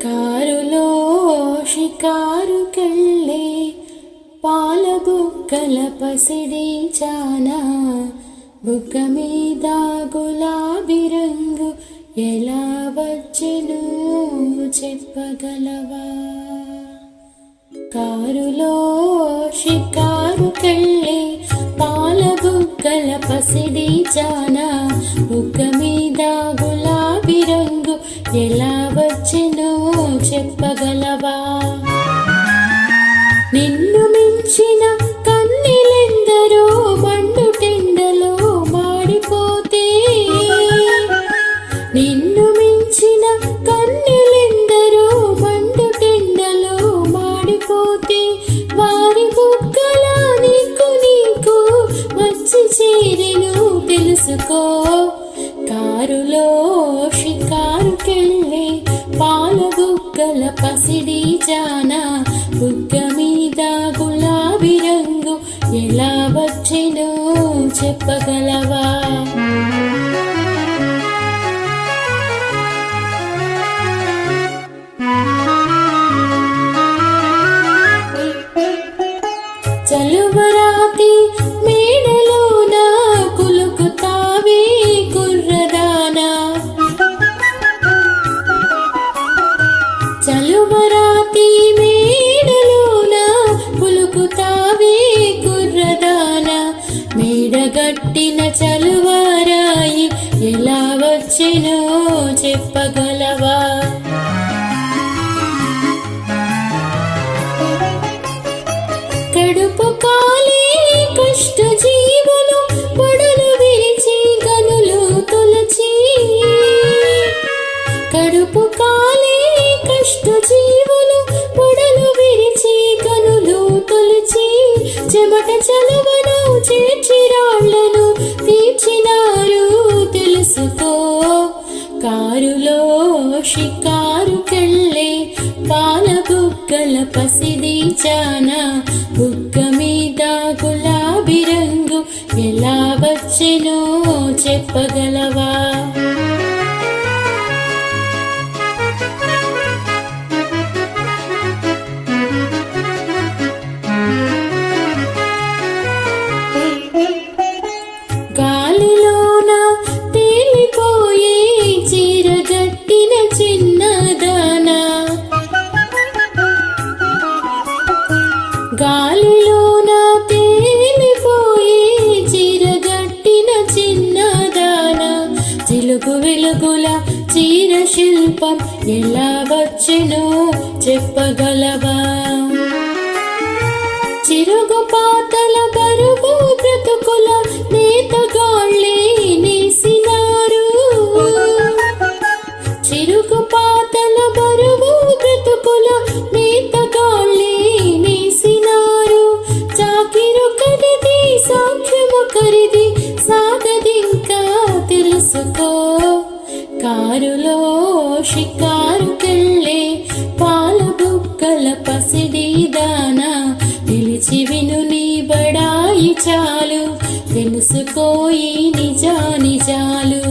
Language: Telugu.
కారులో షికారుకెళ్ళే పాల బుగ్గల పసిడి చానా, బుగ్గ మీద గులాబీ రంగు ఎలా వచ్చెను చెప్పగలవా? కారులో షికారుకెళ్ళే పాల బుగ్గల పసిడి చానా, బుగ్గ మీద గులాబీ రంగు ఎలా వచ్చెను చెప్పగలవా? నిన్ను మించిన కన్నెలెందరో మండుటెండలో మాడిపోతే, నిన్ను మించిన కన్నెలెందరో మండుటెండలో మాడిపోతే, వారి బుగ్గల నీకు వచ్చి చేరెను తెలుసుకో. కారులో షికారుకెళ్ళే పాల బుగ్గల పసిడి జానా, బుగ్గ మీద గులాబీ రంగు ఎలా వచ్చెనో చెప్పగలవా? చలువరాతి మేడలోన కులుకుతావే కుర్రదానా, చలువరాతి మేడలోన కులుకుతావే కుర్రదానా, మేడగట్టిన చలువరాయి ఎలా వచ్చెనో చెప్పగలవా? కడుపు కాలే కష్ట జీవులు పొడలు విరిచి గనులు తొలచి, కడుపు కాలే కష్ట జీవులు పొడలు విరిచి గనులు తొలచి, చెమట చలవను చేర్చి రాళ్లను తీర్చినారు తెలుసుకో. కారులో షికారుకెళ్ళే పాల బుగ్గల పసిడి చానా, బుగ్గ మీద గులాబీ రంగు ఎలా వచ్చెనో చెప్పగలవా? గాలిలోన తేలిపోయే చీరగట్టిన చిన్నదానా, గాలిలోన తేలిపోయే చీరగట్టిన చిన్నదానా, చిలుకు వెలుగుల చీర శిల్పం ఎలా వచ్చెనో చెప్పగలవా? చిరుగు పాతల బరువు బ్రతుకుల నేతగాళ్ళే నేసినారు, చిరుగు పాతల బరువు బ్రతుకుల నేతగాళ్ళే నేసినారు, చాకిరు కరిది సాఖ్యము కరిది సాగదింకా తెలుసుకో. కారులో షికారుకెళ్ళే పాల బుగ్గల పసిడి దానా, నిలిచి విను నీ బడాయి చాలు తెలుసుకోయి నిజానిజాలు.